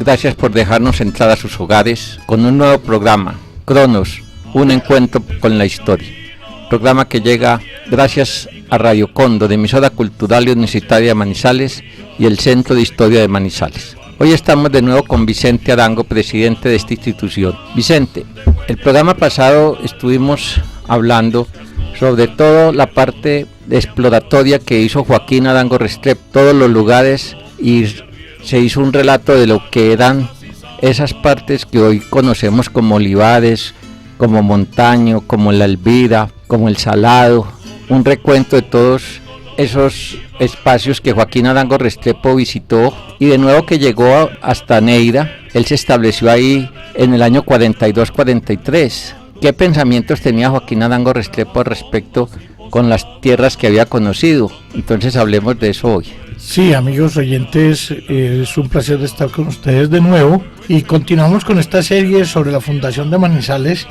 Gracias por dejarnos entrar a sus hogares con un nuevo programa, Cronos, un encuentro con la historia. Programa que llega gracias a Radio Cóndor, emisora cultural y universitaria de Manizales, y el Centro de Historia de Manizales. Hoy estamos de nuevo con Vicente Arango, presidente de esta institución. Vicente, el programa pasado estuvimos hablando sobre todo la parte exploratoria que hizo Joaquín Arango Restrepo, todos los lugares, y se hizo un relato de lo que eran esas partes que hoy conocemos como olivares, como Montaño, como La Elvira, como El Salado, un recuento de todos esos espacios que Joaquín Arango Restrepo visitó, y de nuevo que llegó hasta Neira. Él se estableció ahí en el año 42-43. ¿Qué pensamientos tenía Joaquín Arango Restrepo al respecto con las tierras que había conocido? Entonces hablemos de eso hoy. Sí, amigos oyentes, es un placer estar con ustedes de nuevo, y continuamos con esta serie sobre la fundación de Manizales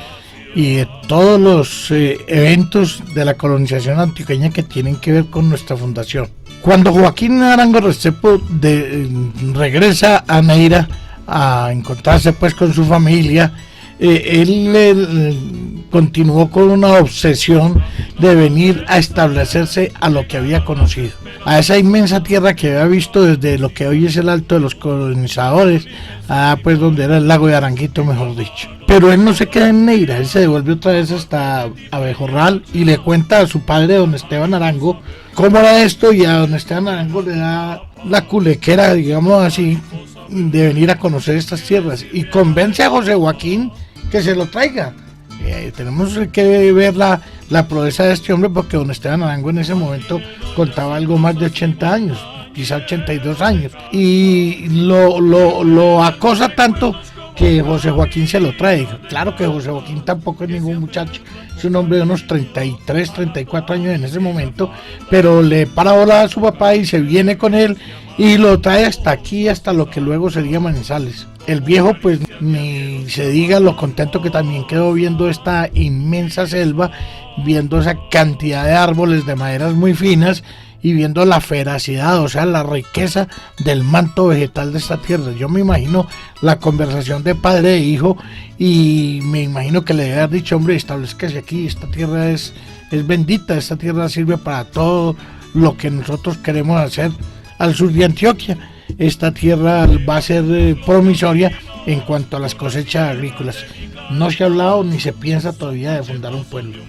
y de todos los eventos de la colonización antioqueña que tienen que ver con nuestra fundación. Cuando Joaquín Arango Restrepo regresa a Neira a encontrarse pues con su familia, él continuó con una obsesión de venir a establecerse a lo que había conocido, a esa inmensa tierra que había visto desde lo que hoy es el Alto de los Colonizadores, pues donde era el lago de Aranguito, mejor dicho. Pero él no se queda en Neira, él se devuelve otra vez hasta Abejorral y le cuenta a su padre, don Esteban Arango, cómo era esto, y a don Esteban Arango le da la culequera, digamos así, de venir a conocer estas tierras, y convence a José Joaquín que se lo traiga. Tenemos que ver la proeza de este hombre, porque don Esteban Arango en ese momento contaba algo más de 80 años, quizá 82 años, y lo acosa tanto que José Joaquín se lo trae. Claro que José Joaquín tampoco es ningún muchacho, es un hombre de unos 33, 34 años en ese momento, pero le para bola a su papá y se viene con él y lo trae hasta aquí, hasta lo que luego sería Manizales. El viejo, pues ni se diga lo contento que también quedó viendo esta inmensa selva, viendo esa cantidad de árboles de maderas muy finas y viendo la feracidad, o sea, la riqueza del manto vegetal de esta tierra. Yo me imagino la conversación de padre e hijo, y me imagino que le debe haber dicho: hombre, establezcase aquí, esta tierra es bendita, esta tierra sirve para todo lo que nosotros queremos hacer al sur de Antioquia. Esta tierra va a ser promisoria en cuanto a las cosechas agrícolas. No se ha hablado ni se piensa todavía de fundar un pueblo.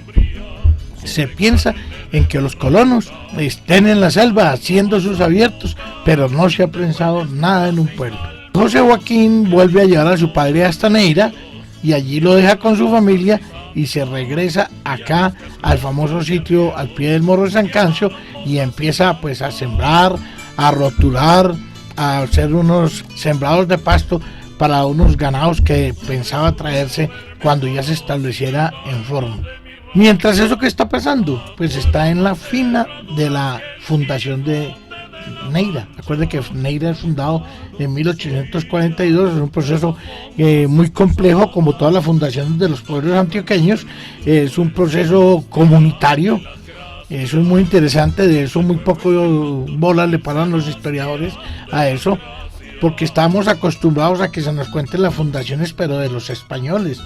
Se piensa en que los colonos estén en la selva haciendo sus abiertos, pero no se ha pensado nada en un pueblo. José Joaquín vuelve a llevar a su padre hasta Neira, y allí lo deja con su familia y se regresa acá al famoso sitio al pie del Morro de San Cancio, y empieza pues a sembrar, a rotular, a hacer unos sembrados de pasto para unos ganados que pensaba traerse cuando ya se estableciera en forma. Mientras eso, ¿qué está pasando? Pues está en la fina de la fundación de Neira. Recuerde que Neira es fundado en 1842, es un proceso muy complejo, como todas las fundaciones de los pueblos antioqueños. Es un proceso comunitario. Eso es muy interesante, de eso muy poco bolas le paran los historiadores a eso, porque estamos acostumbrados a que se nos cuenten las fundaciones, pero de los españoles,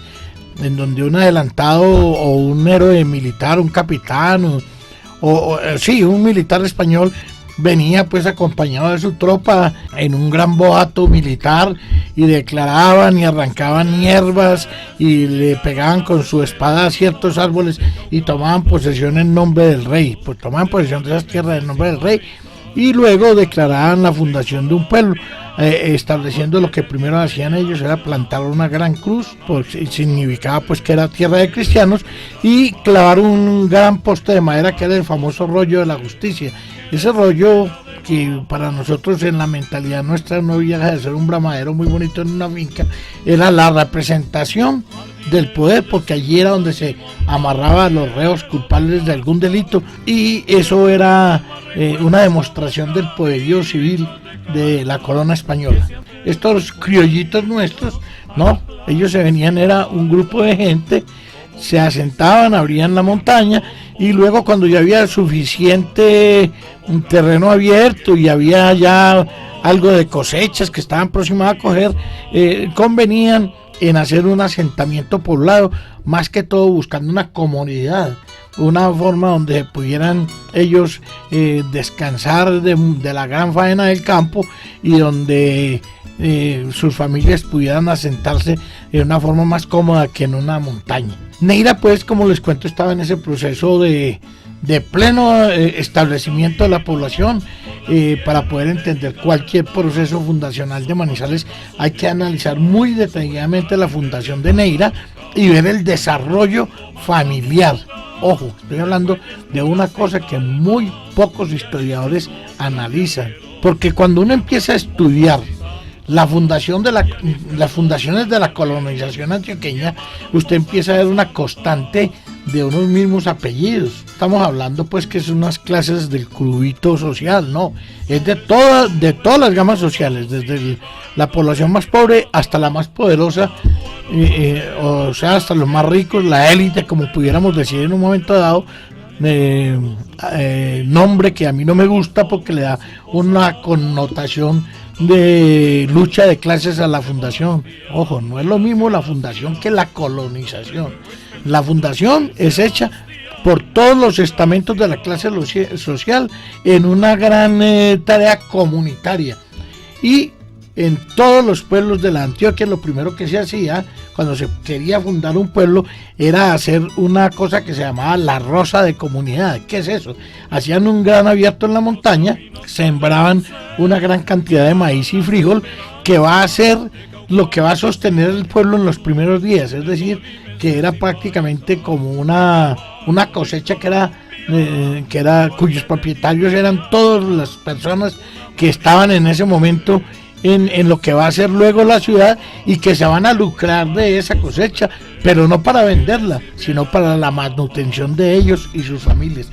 en donde un adelantado o un héroe militar, un capitán sí, un militar español venía pues acompañado de su tropa en un gran boato militar, y declaraban y arrancaban hierbas y le pegaban con su espada a ciertos árboles y tomaban posesión en nombre del rey, pues tomaban posesión de esas tierras en nombre del rey, y luego declaraban la fundación de un pueblo, estableciendo lo que primero hacían ellos era plantar una gran cruz, pues significaba pues que era tierra de cristianos, y clavar un gran poste de madera que era el famoso rollo de la justicia. Ese rollo, que para nosotros en la mentalidad nuestra no deja de ser un bramadero muy bonito en una finca, era la representación del poder, porque allí era donde se amarraba a los reos culpables de algún delito, y eso era una demostración del poderío civil de la corona española. Estos criollitos nuestros, no, ellos se venían, era un grupo de gente se asentaban, abrían la montaña, y luego cuando ya había suficiente terreno abierto y había ya algo de cosechas que estaban próximas a coger, convenían en hacer un asentamiento poblado, más que todo buscando una comunidad, una forma donde pudieran ellos descansar de la gran faena del campo, y donde sus familias pudieran asentarse de una forma más cómoda que en una montaña. Neira, pues, como les cuento, estaba en ese proceso de pleno establecimiento de la población. Para poder entender cualquier proceso fundacional de Manizales hay que analizar muy detalladamente la fundación de Neira y ver el desarrollo familiar. Ojo, estoy hablando de una cosa que muy pocos historiadores analizan, porque cuando uno empieza a estudiar la fundación de las fundaciones de la colonización antioqueña, usted empieza a ver una constante de unos mismos apellidos. Estamos hablando pues que es unas clases del crudito social, no, es de todas las gamas sociales, desde la población más pobre hasta la más poderosa, o sea, hasta los más ricos, la élite, como pudiéramos decir en un momento dado. Nombre que a mí no me gusta porque le da una connotación de lucha de clases a la fundación. Ojo, no es lo mismo la fundación que la colonización. La fundación es hecha por todos los estamentos de la clase social en una gran tarea comunitaria, y en todos los pueblos de la Antioquia lo primero que se hacía cuando se quería fundar un pueblo era hacer una cosa que se llamaba la roza de comunidad. ¿Qué es eso? Hacían un gran abierto en la montaña, sembraban una gran cantidad de maíz y frijol, que va a ser lo que va a sostener el pueblo en los primeros días, es decir, que era prácticamente como una cosecha que era cuyos propietarios eran todas las personas que estaban en ese momento en lo que va a ser luego la ciudad, y que se van a lucrar de esa cosecha, pero no para venderla, sino para la manutención de ellos y sus familias.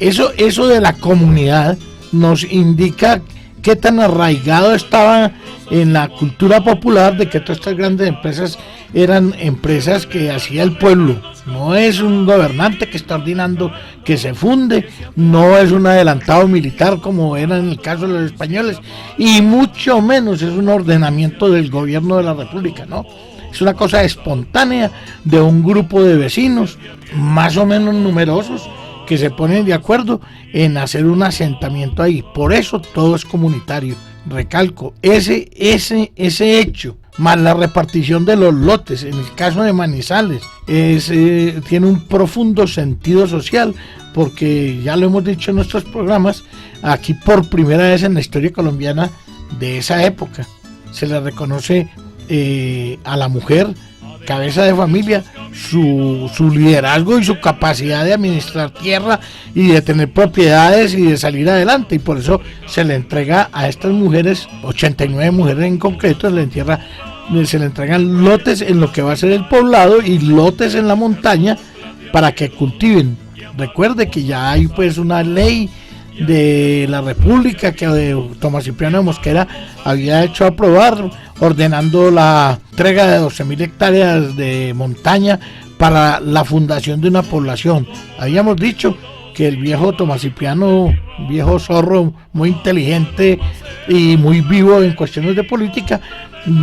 Eso de la comunidad nos indica qué tan arraigado estaba en la cultura popular de que todas estas grandes empresas eran empresas que hacía el pueblo. No es un gobernante que está ordenando que se funde, no es un adelantado militar como era en el caso de los españoles, y mucho menos es un ordenamiento del gobierno de la República, ¿no? Es una cosa espontánea de un grupo de vecinos más o menos numerosos que se ponen de acuerdo en hacer un asentamiento ahí. Por eso todo es comunitario. Recalco, ese hecho, más la repartición de los lotes, en el caso de Manizales, tiene un profundo sentido social, porque ya lo hemos dicho en nuestros programas, aquí por primera vez en la historia colombiana de esa época se le reconoce a la mujer cabeza de familia su liderazgo y su capacidad de administrar tierra y de tener propiedades y de salir adelante, y por eso se le entrega a estas mujeres, 89 mujeres en concreto, se le entregan lotes en lo que va a ser el poblado y lotes en la montaña para que cultiven. Recuerde que ya hay pues una ley de la República que Tomás Cipriano de Mosquera había hecho aprobar, ordenando la entrega de 12.000 hectáreas de montaña para la fundación de una población. Habíamos dicho que el viejo Tomás Cipriano, viejo zorro, muy inteligente y muy vivo en cuestiones de política,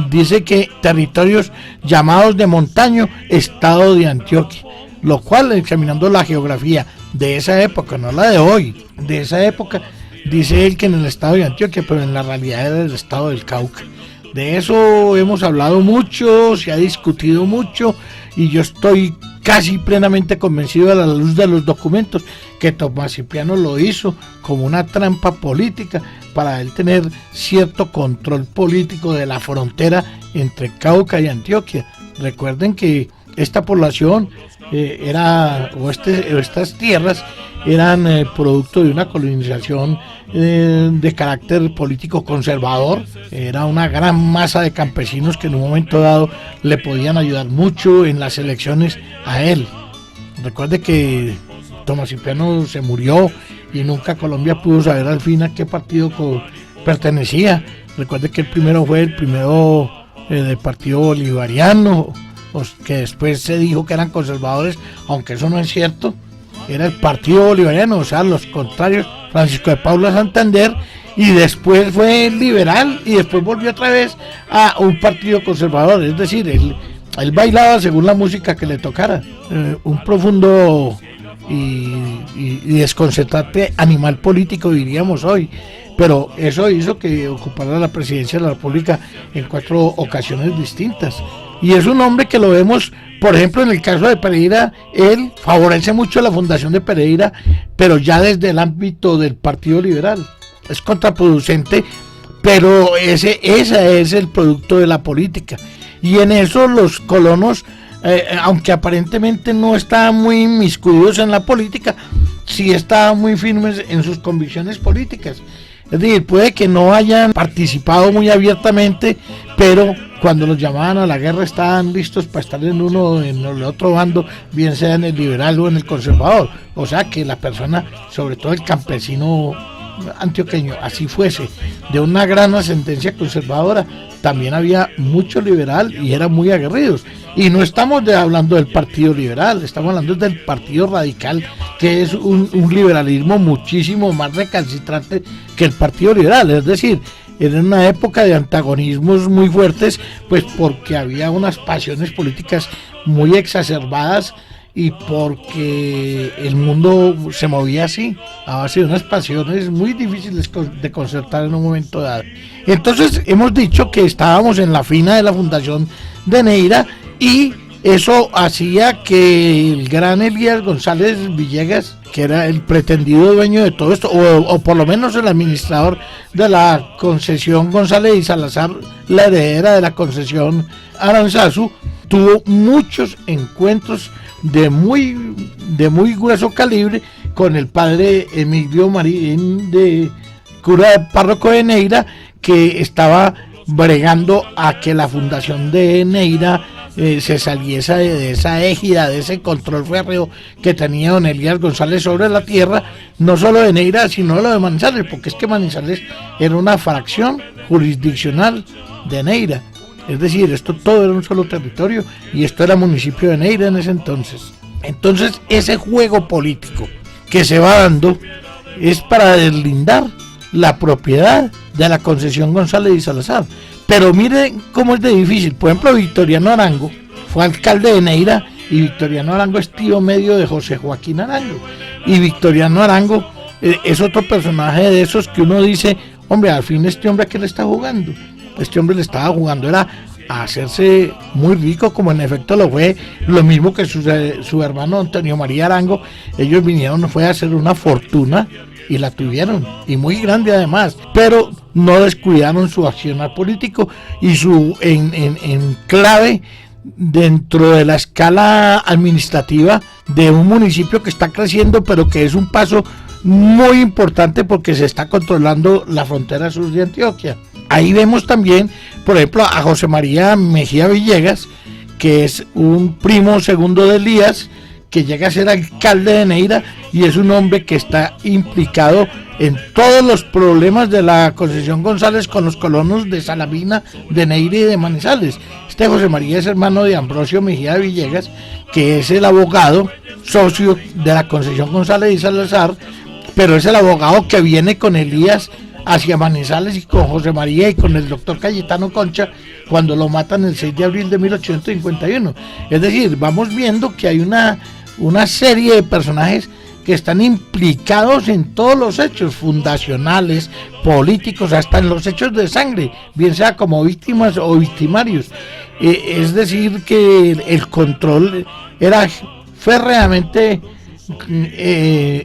dice que territorios llamados de montaño, estado de Antioquia, lo cual, examinando la geografía de esa época, no la de hoy, de esa época, dice él que en el estado de Antioquia, pero en la realidad era el estado del Cauca. De eso hemos hablado mucho, se ha discutido mucho, y yo estoy casi plenamente convencido a la luz de los documentos que Tomás Cipriano lo hizo como una trampa política para él tener cierto control político de la frontera entre Cauca y Antioquia. Recuerden que esta población estas tierras eran producto de una colonización de carácter político conservador. Era una gran masa de campesinos que en un momento dado le podían ayudar mucho en las elecciones a él. Recuerde que Tomás Cipriano se murió y nunca Colombia pudo saber al fin a qué partido pertenecía. Recuerde que el primero fue del partido bolivariano, que después se dijo que eran conservadores, aunque eso no es cierto, era el Partido Bolivariano, o sea, los contrarios, Francisco de Paula Santander, y después fue liberal y después volvió otra vez a un partido conservador, es decir, él bailaba según la música que le tocara, un profundo y desconcertante animal político, diríamos hoy, pero eso hizo que ocupara la presidencia de la República en 4 ocasiones distintas. Y es un hombre que lo vemos, por ejemplo, en el caso de Pereira, él favorece mucho la fundación de Pereira, pero ya desde el ámbito del Partido Liberal. Es contraproducente, pero ese es el producto de la política. Y en eso los colonos, aunque aparentemente no estaban muy inmiscuidos en la política, sí estaban muy firmes en sus convicciones políticas. Es decir, puede que no hayan participado muy abiertamente, pero cuando los llamaban a la guerra estaban listos para estar en el otro bando, bien sea en el liberal o en el conservador. O sea que la persona, sobre todo el campesino antioqueño, así fuese, de una gran ascendencia conservadora, también había mucho liberal y eran muy aguerridos. Y no estamos hablando del Partido Liberal, estamos hablando del Partido Radical, que es un liberalismo muchísimo más recalcitrante que el Partido Liberal. Es decir, era una época de antagonismos muy fuertes, pues porque había unas pasiones políticas muy exacerbadas y porque el mundo se movía así, a base de unas pasiones muy difíciles de concertar en un momento dado. Entonces hemos dicho que estábamos en la fina de la fundación de Neira, y eso hacía que el gran Elías González Villegas, que era el pretendido dueño de todo esto, o por lo menos el administrador de la concesión González y Salazar, la heredera de la concesión Aranzazu, tuvo muchos encuentros de muy grueso calibre con el padre Emilio Marín, de cura párroco de Neira, que estaba bregando a que la fundación de Neira se saliese de esa égida, de ese control férreo que tenía don Elías González sobre la tierra, no solo de Neira, sino lo de Manizales, porque es que Manizales era una fracción jurisdiccional de Neira. Es decir, esto todo era un solo territorio y esto era municipio de Neira en ese entonces. Entonces, ese juego político que se va dando es para deslindar la propiedad de la concesión González y Salazar. Pero miren cómo es de difícil. Por ejemplo, Victoriano Arango fue alcalde de Neira, y Victoriano Arango es tío medio de José Joaquín Arango. Y Victoriano Arango es otro personaje de esos que uno dice, hombre, al fin este hombre, ¿a qué le está jugando? Este hombre le estaba jugando era a hacerse muy rico, como en efecto lo fue, lo mismo que su hermano Antonio María Arango. Ellos vinieron, fue a hacer una fortuna y la tuvieron, y muy grande además, pero no descuidaron su accionar político y su en clave dentro de la escala administrativa de un municipio que está creciendo, pero que es un paso muy importante porque se está controlando la frontera sur de Antioquia. Ahí vemos también, por ejemplo, a José María Mejía Villegas, que es un primo segundo de Elías, que llega a ser alcalde de Neira, y es un hombre que está implicado en todos los problemas de la concesión González con los colonos de Salamina, de Neira y de Manizales. Este José María es hermano de Ambrosio Mejía Villegas, que es el abogado socio de la concesión González y Salazar, pero es el abogado que viene con Elías hacia Manizales y con José María y con el doctor Cayetano Concha cuando lo matan el 6 de abril de 1851. Es decir, vamos viendo que hay una serie de personajes que están implicados en todos los hechos fundacionales, políticos, hasta en los hechos de sangre, bien sea como víctimas o victimarios. Es decir, que el control era férreamente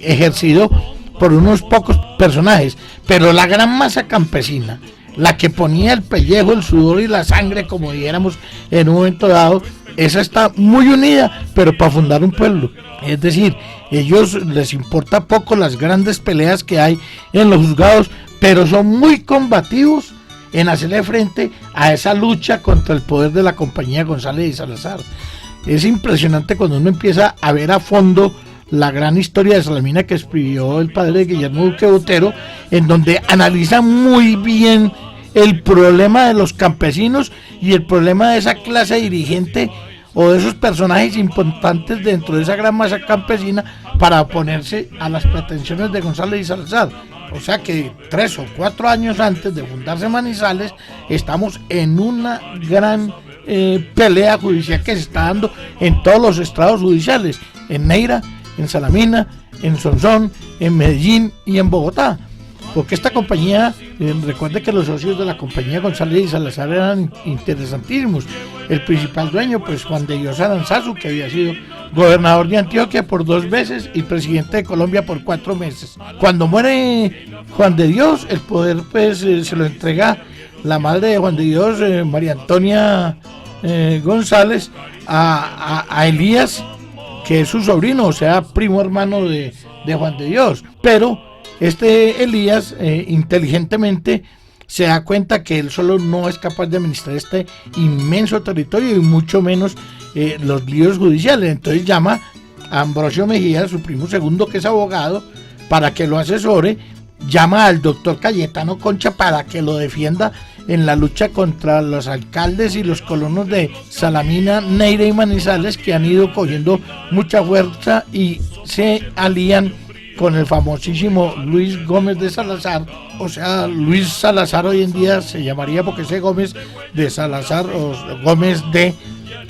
ejercido por unos pocos personajes, pero la gran masa campesina, la que ponía el pellejo, el sudor y la sangre, como dijéramos en un momento dado, esa está muy unida, pero para fundar un pueblo. Es decir, ellos les importa poco las grandes peleas que hay en los juzgados, pero son muy combativos en hacerle frente a esa lucha contra el poder de la compañía González y Salazar. Es impresionante cuando uno empieza a ver a fondo la gran historia de Salamina que escribió el padre Guillermo Duque Botero, en donde analiza muy bien el problema de los campesinos y el problema de esa clase dirigente o de esos personajes importantes dentro de esa gran masa campesina para oponerse a las pretensiones de González y Salazar. O sea que 3 o 4 años antes de fundarse Manizales, estamos en una gran pelea judicial que se está dando en todos los estrados judiciales, en Neira, en Salamina, en Sonsón, en Medellín y en Bogotá. Porque esta compañía, recuerde que los socios de la compañía González y Salazar eran interesantísimos. El principal dueño, pues Juan de Dios Aranzazu, que había sido gobernador de Antioquia por 2 veces y presidente de Colombia por 4 meses. Cuando muere Juan de Dios, el poder pues se lo entrega la madre de Juan de Dios, María Antonia González, a Elías, que es su sobrino, o sea, primo hermano de Juan de Dios. Pero Elías inteligentemente se da cuenta que él solo no es capaz de administrar este inmenso territorio y mucho menos los líos judiciales. Entonces llama a Ambrosio Mejía, su primo segundo, que es abogado, para que lo asesore. Llama al doctor Cayetano Concha para que lo defienda en la lucha contra los alcaldes y los colonos de Salamina, Neira y Manizales, que han ido cogiendo mucha fuerza y se alían con el famosísimo Luis Gómez de Salazar. O sea, Luis Salazar hoy en día se llamaría, porque ese Gómez de Salazar o Gómez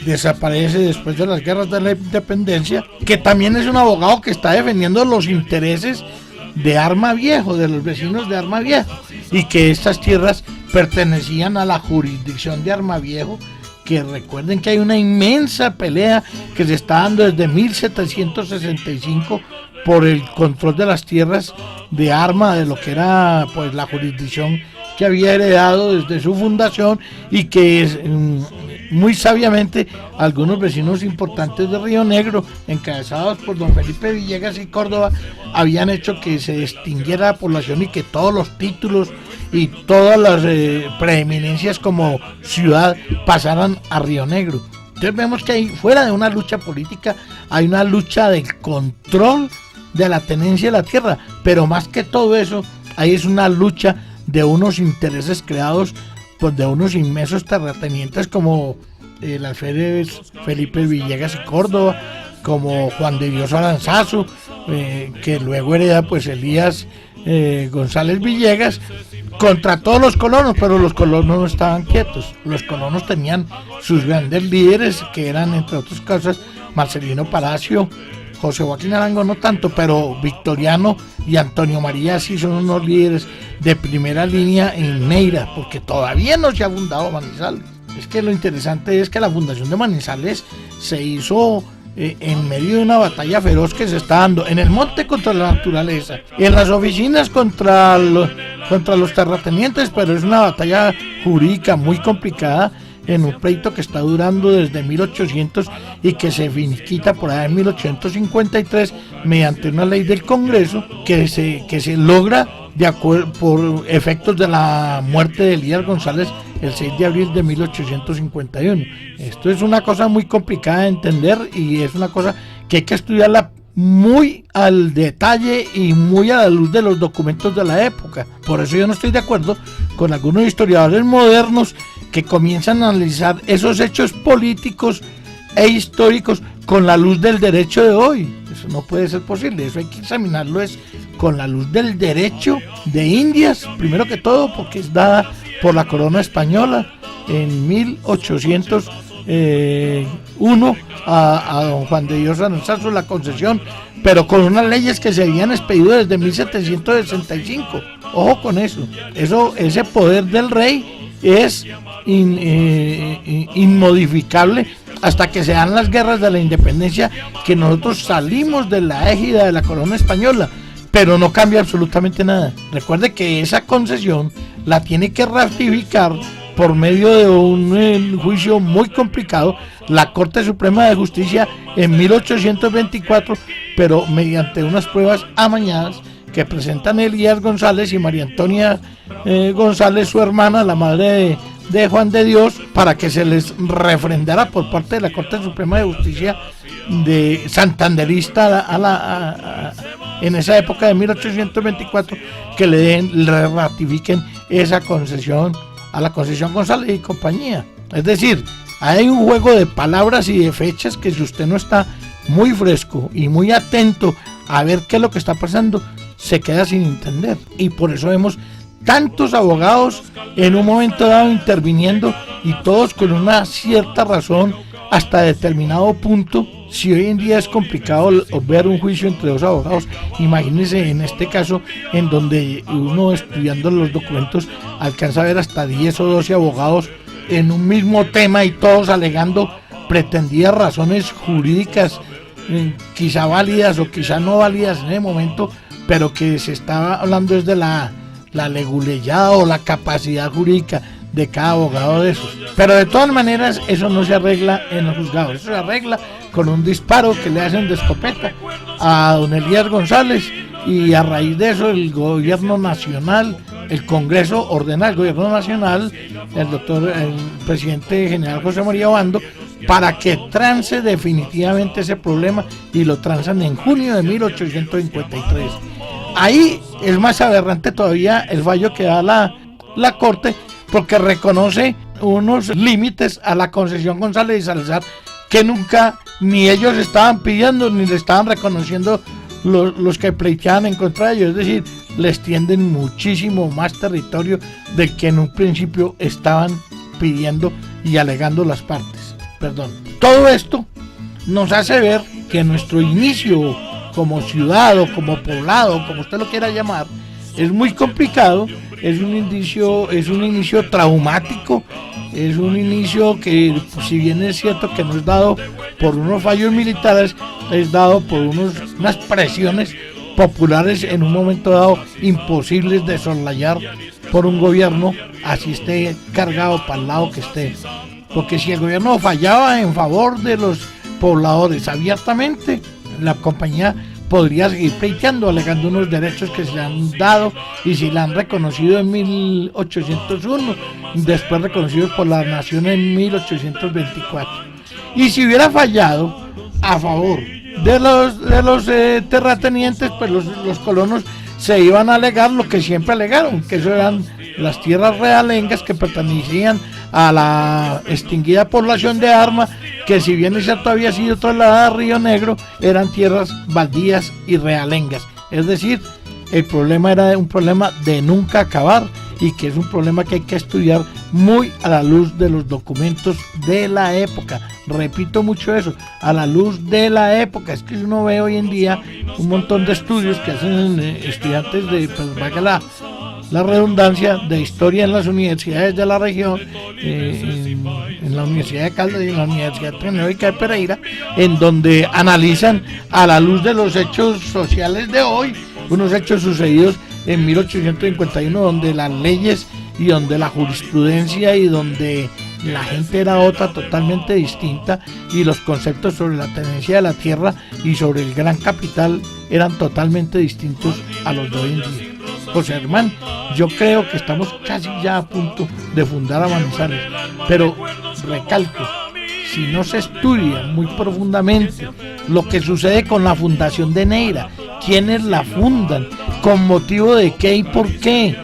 desaparece después de las guerras de la independencia, que también es un abogado que está defendiendo los intereses de Arma Viejo, de los vecinos de Arma Viejo, y que estas tierras pertenecían a la jurisdicción de Arma Viejo, que recuerden que hay una inmensa pelea que se está dando desde 1765 por el control de las tierras de Arma, de lo que era pues la jurisdicción que había heredado desde su fundación, y que es, muy sabiamente algunos vecinos importantes de Río Negro, encabezados por don Felipe Villegas y Córdoba, habían hecho que se extinguiera la población y que todos los títulos y todas las preeminencias como ciudad pasaran a Río Negro. Entonces vemos que ahí, fuera de una lucha política, hay una lucha del control de la tenencia de la tierra, pero más que todo eso, ahí es una lucha de unos intereses creados pues de unos inmensos terratenientes como el alférez Felipe Villegas y Córdoba, como Juan de Dios Aranzazu, que luego hereda pues Elías González Villegas, contra todos los colonos. Pero los colonos no estaban quietos. Los colonos tenían sus grandes líderes, que eran, entre otras cosas, Marcelino Palacio, José Joaquín Arango no tanto, pero Victoriano y Antonio María sí son unos líderes de primera línea en Neira, porque todavía no se ha fundado Manizales. Es que lo interesante es que la fundación de Manizales se hizo en medio de una batalla feroz que se está dando en el monte contra la naturaleza, en las oficinas contra los terratenientes, pero es una batalla jurídica muy complicada, en un pleito que está durando desde 1800 y que se finiquita por allá en 1853 mediante una ley del Congreso que se logra de acuerdo por efectos de la muerte de Elías González el 6 de abril de 1851. Esto es una cosa muy complicada de entender y es una cosa que hay que estudiarla muy al detalle y muy a la luz de los documentos de la época. Por eso yo no estoy de acuerdo con algunos historiadores modernos que comienzan a analizar esos hechos políticos e históricos con la luz del derecho de hoy. Eso no puede ser posible, eso hay que examinarlo con la luz del derecho de Indias, primero que todo porque es dada por la corona española en 1801 a don Juan de Dios Aranzazu la concesión, pero con unas leyes que se habían expedido desde 1765. Ojo con eso, ese poder del rey es inmodificable hasta que se dan las guerras de la independencia, que nosotros salimos de la égida de la corona española, pero no cambia absolutamente nada. Recuerde que esa concesión la tiene que ratificar por medio de un juicio muy complicado la Corte Suprema de Justicia en 1824, pero mediante unas pruebas amañadas que presentan Elías González y María Antonia González, su hermana, la madre de Juan de Dios, para que se les refrendara por parte de la Corte Suprema de Justicia de santanderista en esa época de 1824, que le ratifiquen esa concesión a la concesión González y compañía. Es decir, Hay un juego de palabras y de fechas que si usted no está muy fresco y muy atento a ver qué es lo que está pasando, se queda sin entender. Y por eso vemos tantos abogados en un momento dado interviniendo, y todos con una cierta razón hasta determinado punto. Si hoy en día es complicado ver un juicio entre dos abogados, imagínense en este caso en donde uno estudiando los documentos alcanza a ver hasta 10 o 12 abogados en un mismo tema y todos alegando pretendidas razones jurídicas, quizá válidas o quizá no válidas en ese momento, pero que se estaba hablando es de la leguleyada o la capacidad jurídica de cada abogado de esos. Pero de todas maneras eso no se arregla en los juzgados, eso se arregla con un disparo que le hacen de escopeta a don Elías González, y a raíz de eso el gobierno nacional, el Congreso ordena al gobierno nacional, el presidente general José María Obando, para que trance definitivamente ese problema, y lo transan en junio de 1853. Ahí es más aberrante todavía el fallo que da la Corte, porque reconoce unos límites a la concesión González y Salazar que nunca ni ellos estaban pidiendo ni le estaban reconociendo los que pleiteaban en contra de ellos. Es decir, les tienden muchísimo más territorio del que en un principio estaban pidiendo y alegando las partes. Todo esto nos hace ver que nuestro inicio como ciudad o como poblado, como usted lo quiera llamar, es muy complicado. Es un inicio traumático, es un inicio que, si bien es cierto que no es dado por unos fallos militares, es dado por unas presiones populares en un momento dado imposibles de soslayar por un gobierno, así esté cargado para el lado que esté. Porque si el gobierno fallaba en favor de los pobladores abiertamente, la compañía podría seguir pleiteando, alegando unos derechos que se le han dado y se le han reconocido en 1801, después reconocidos por la nación en 1824. Y si hubiera fallado a favor de los terratenientes, pues los colonos se iban a alegar lo que siempre alegaron, que eso eran las tierras realengas que pertenecían a la extinguida población de Arma, que si bien es cierto había sido trasladada a Río Negro, eran tierras baldías y realengas. Es decir, el problema era un problema de nunca acabar, y que es un problema que hay que estudiar muy a la luz de los documentos de la época. Repito mucho eso, a la luz de la época. Es que uno ve hoy en día un montón de estudios que hacen estudiantes de, pues valga la redundancia, de historia en las universidades de la región, en la Universidad de Caldas y en la Universidad Tecnológica de Pereira, en donde analizan a la luz de los hechos sociales de hoy, unos hechos sucedidos en 1851, donde las leyes y donde la jurisprudencia y donde la gente era otra totalmente distinta, y los conceptos sobre la tenencia de la tierra y sobre el gran capital eran totalmente distintos a los de hoy en día. José Germán, yo creo que estamos casi ya a punto de fundar a Manizales, pero recalco, si no se estudia muy profundamente lo que sucede con la fundación de Neira, quiénes la fundan, con motivo de qué y por qué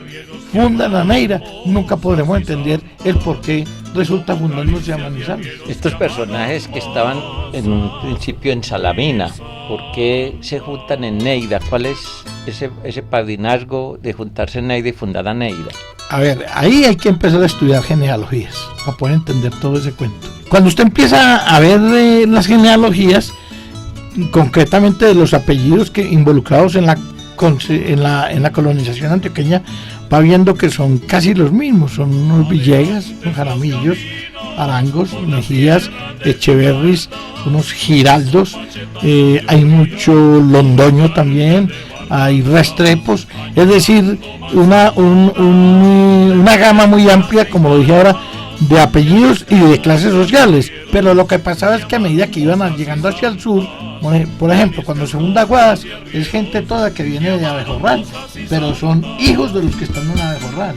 fundan a Neira, nunca podremos entender el por qué resulta fundándose a Manizales. Estos personajes que estaban en un principio en Salamina, ¿por qué se juntan en Neira? ¿Cuál es ese padrinazgo de juntarse en Neira y fundar a Neira? A ver, ahí hay que empezar a estudiar genealogías para poder entender todo ese cuento. Cuando usted empieza a ver las genealogías, concretamente de los apellidos que involucrados en la colonización antioqueña, va viendo que son casi los mismos. Son unos Villegas, unos Jaramillos, Arangos, Mejías, Echeverris, unos Giraldos, hay mucho Londoño también, hay Restrepos, es decir, una gama muy amplia, como lo dije ahora, de apellidos y de clases sociales. Pero lo que pasaba es que a medida que iban llegando hacia el sur, por ejemplo, cuando se funda Guadas, es gente toda que viene de Abejorral, pero son hijos de los que están en Abejorral.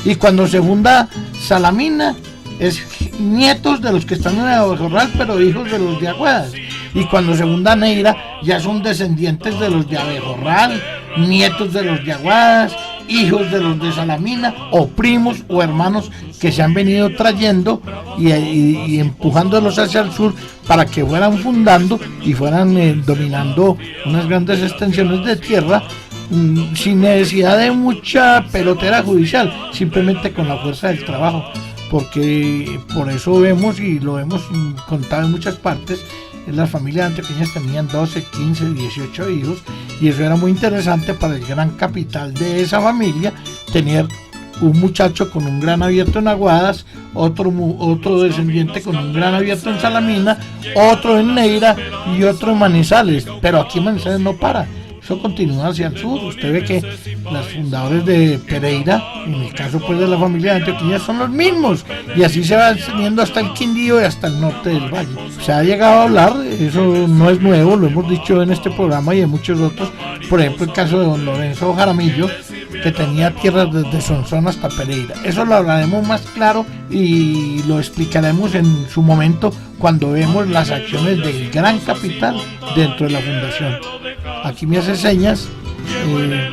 Y cuando se funda Salamina, es nietos de los que están en Abejorral, pero hijos de los de Aguadas. Y cuando se funda Neira, ya son descendientes de los de Abejorral, nietos de los de Aguadas, hijos de los de Salamina, o primos o hermanos que se han venido trayendo y empujándolos hacia el sur para que fueran fundando y fueran dominando unas grandes extensiones de tierra, sin necesidad de mucha pelotera judicial, simplemente con la fuerza del trabajo, porque por eso vemos, y lo hemos contado en muchas partes, las familias antioqueñas tenían 12, 15, 18 hijos, y eso era muy interesante para el gran capital de esa familia, tener un muchacho con un gran abierto en Aguadas, otro descendiente con un gran abierto en Salamina, otro en Neira y otro en Manizales. Pero aquí en Manizales no para, eso continúa hacia el sur. Usted ve que los fundadores de Pereira, en el caso pues de la familia de Antioquia, son los mismos, y así se va extendiendo hasta el Quindío y hasta el norte del valle. Se ha llegado a hablar, eso no es nuevo, lo hemos dicho en este programa y en muchos otros, por ejemplo el caso de don Lorenzo Jaramillo, que tenía tierras desde Sonsón hasta Pereira. Eso lo hablaremos más claro y lo explicaremos en su momento cuando vemos las acciones del gran capital dentro de la fundación. Aquí me hace señas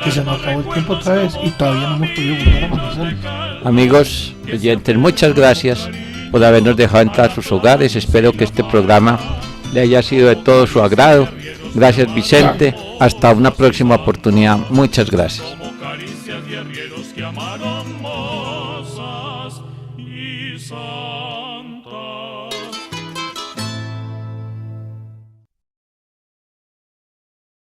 que se nos acabó el tiempo otra vez y todavía no hemos podido volver a Manizales. Amigos oyentes, muchas gracias por habernos dejado entrar a sus hogares. Espero que este programa le haya sido de todo su agrado. Gracias, Vicente. Hasta una próxima oportunidad. Muchas gracias. Guerreros que amaron